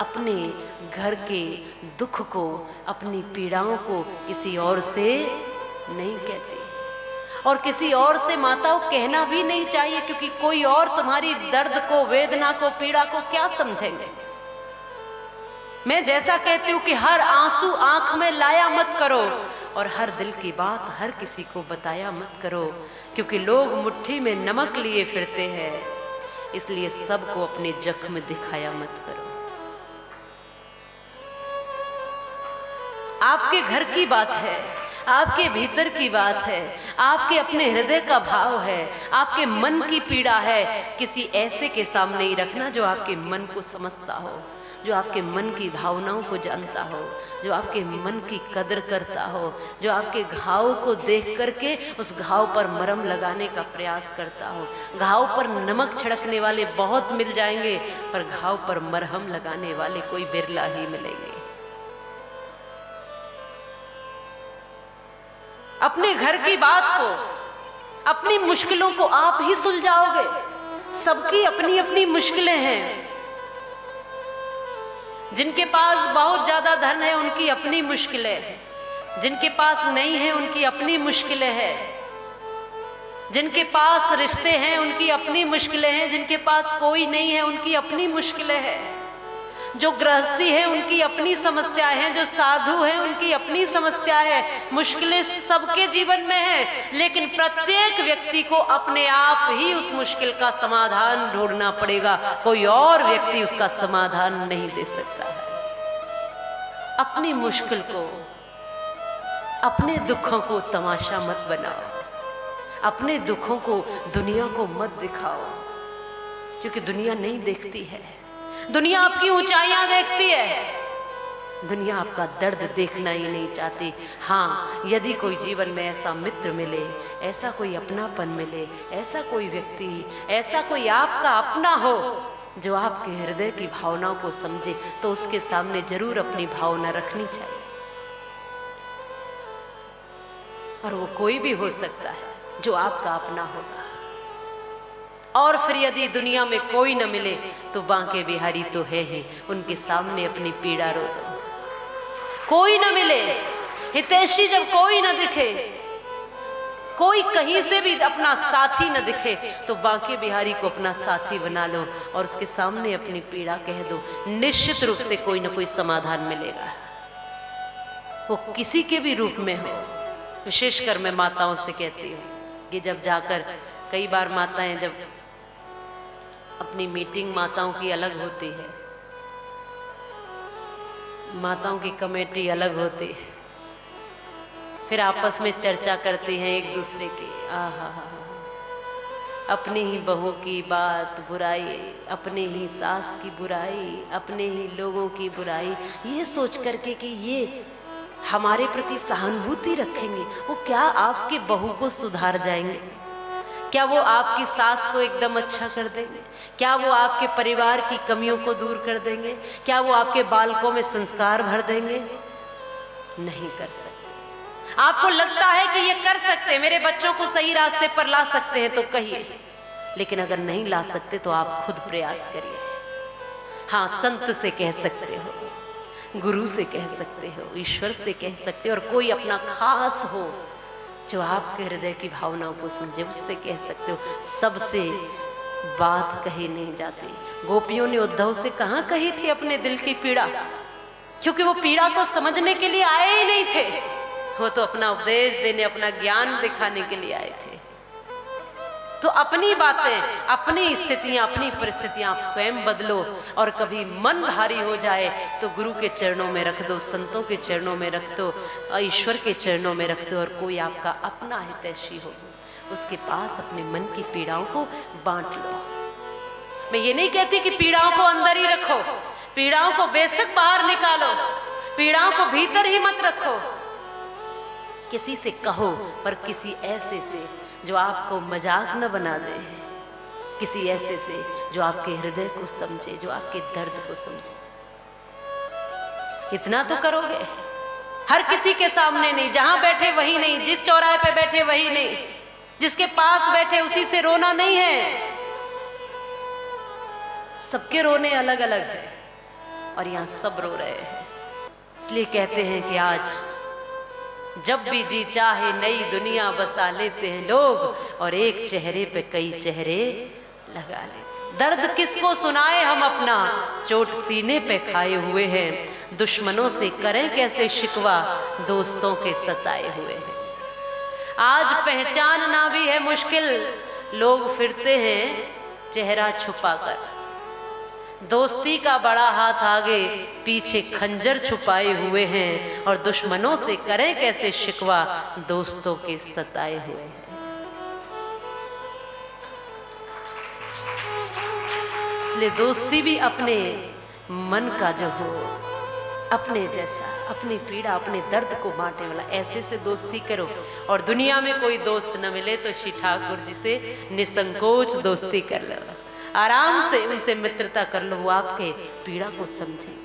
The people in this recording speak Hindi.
अपने घर के दुख को, अपनी पीड़ाओं को किसी और से नहीं कहती, और किसी और से माताओं कहना भी नहीं चाहिए, क्योंकि कोई और तुम्हारी दर्द को, वेदना को, पीड़ा को क्या समझेंगे। मैं जैसा कहती हूं कि हर आंसू आंख में लाया मत करो, और हर दिल की बात हर किसी को बताया मत करो, क्योंकि लोग मुट्ठी में नमक लिए फिरते हैं, इसलिए सबको अपने जख्म दिखाया मत करो। आपके घर की बात है, आपके भीतर की बात है, आपके अपने हृदय का भाव है, आपके मन की पीड़ा है, किसी ऐसे के सामने ही रखना जो आपके मन को समझता हो, जो आपके मन की भावनाओं को जानता हो, जो आपके मन की कदर करता हो, जो आपके घाव को देख करके उस घाव पर मरहम लगाने का प्रयास करता हो। घाव पर नमक छिड़कने वाले बहुत मिल जाएंगे, पर घाव पर मरहम लगाने वाले कोई बिरला ही मिलेंगे। अपने घर की बात को, अपनी मुश्किलों को आप ही सुलझाओगे। सबकी अपनी अपनी मुश्किलें हैं। जिनके पास बहुत ज्यादा धन है उनकी अपनी मुश्किलें हैं, जिनके पास नहीं है उनकी अपनी मुश्किलें हैं, जिनके पास रिश्ते हैं उनकी अपनी मुश्किलें हैं, जिनके पास कोई नहीं है उनकी अपनी मुश्किलें हैं। जो गृहस्थी है उनकी अपनी समस्याएं हैं, जो साधु हैं उनकी अपनी समस्या है। मुश्किलें सबके जीवन में है, लेकिन प्रत्येक व्यक्ति को अपने आप ही उस मुश्किल का समाधान ढूंढना पड़ेगा। कोई और व्यक्ति उसका समाधान नहीं दे सकता है। अपनी मुश्किल को, अपने दुखों को तमाशा मत बनाओ, अपने दुखों को दुनिया को मत दिखाओ, क्योंकि दुनिया नहीं देखती है। दुनिया आपकी ऊंचाइयां देखती है, दुनिया आपका दर्द देखना ही नहीं चाहती। हाँ, यदि कोई जीवन में ऐसा मित्र मिले, ऐसा कोई अपनापन मिले, ऐसा कोई व्यक्ति, ऐसा कोई आपका अपना हो जो आपके हृदय की भावनाओं को समझे, तो उसके सामने जरूर अपनी भावना रखनी चाहिए। और वो कोई भी हो सकता है जो आपका अपना होगा। और फिर यदि दुनिया में कोई न मिले तो बांके बिहारी तो है ही, उनके सामने अपनी पीड़ा रो दो। कोई न मिले, हितैषी जब कोई न दिखे, कोई कहीं से भी अपना साथी न दिखे, तो बांके बिहारी को अपना साथी बना लो और उसके सामने अपनी पीड़ा कह दो। निश्चित रूप से कोई न कोई समाधान मिलेगा, वो किसी के भी रूप में हो। विशेषकर मैं माताओं से कहती हूँ कि जब जाकर, कई बार माताएं जब अपनी मीटिंग माताओं की अलग होती है, माताओं की कमेटी अलग होती है, फिर आपस में चर्चा करती हैं एक दूसरे की। आहा, अपनी ही बहू की बात बुराई, अपने ही सास की बुराई, अपने ही लोगों की बुराई, ये सोच करके कि ये हमारे प्रति सहानुभूति रखेंगे, वो क्या आपके बहू को सुधार जाएंगे? क्या वो आपकी सास को एकदम अच्छा कर देंगे? क्या वो आपके परिवार की कमियों को दूर कर देंगे? क्या वो आपके बालकों में संस्कार भर देंगे? नहीं कर सकते। आपको लगता है कि ये कर सकते हैं, मेरे बच्चों को सही रास्ते पर ला सकते हैं, तो कहिए। लेकिन अगर नहीं ला सकते तो आप खुद प्रयास करिए। हाँ, संत से कह सकते हो, गुरु से कह सकते हो, ईश्वर से कह सकते हो, और कोई अपना खास हो जो आपके हृदय की भावनाओं को समझे, उससे कह सकते हो। सबसे बात कही नहीं जाती। गोपियों ने उद्धव से कहाँ कही थी अपने दिल की पीड़ा, क्योंकि वो पीड़ा को समझने के लिए आए ही नहीं थे, वो तो अपना उपदेश देने, अपना ज्ञान दिखाने के लिए आए थे। तो अपनी बातें, अपनी स्थितियां, अपनी परिस्थितियां आप स्वयं बदलो, और कभी मन भारी हो जाए तो गुरु के चरणों में रख दो, संतों के चरणों में रख दो, ईश्वर के चरणों में रख दो, और कोई आपका अपना हितैषी हो, उसके पास अपने मन की पीड़ाओं को बांट लो। मैं ये नहीं कहती कि पीड़ाओं को अंदर ही रखो, पीड़ाओं को बेशक बाहर निकालो, पीड़ाओं को भीतर ही मत रखो। किसी से कहो, पर किसी ऐसे से जो आपको मजाक न बना दे, किसी ऐसे से जो आपके हृदय को समझे, जो आपके दर्द को समझे। इतना तो करोगे। हर किसी के सामने नहीं, जहां बैठे वही नहीं, जिस चौराहे पे बैठे वही नहीं, जिसके पास बैठे उसी से रोना नहीं है। सबके रोने अलग अलग है। और यहाँ सब रो रहे हैं। इसलिए कहते हैं कि आज जब भी जी चाहे नई दुनिया बसा लेते हैं लोग, और एक चेहरे पे कई चेहरे लगा लेते। दर्द किसको सुनाए हम अपना, चोट सीने पे खाए हुए हैं। दुश्मनों से करें कैसे शिकवा, दोस्तों के सताए हुए हैं। आज पहचानना भी है मुश्किल, लोग फिरते हैं चेहरा छुपाकर। दोस्ती का बड़ा हाथ आगे, पीछे खंजर छुपाए हुए हैं। और दुश्मनों से करें कैसे शिकवा, दोस्तों के सताए हुए हैं। इसलिए दोस्ती भी अपने मन का जो हो, अपने जैसा, अपनी पीड़ा अपने दर्द को बांटे वाला, ऐसे से दोस्ती करो। और दुनिया में कोई दोस्त न मिले तो श्री ठाकुर जी से निसंकोच दोस्ती कर लो, आराम से उनसे मित्रता कर लो, वो आपके पीड़ा को समझे।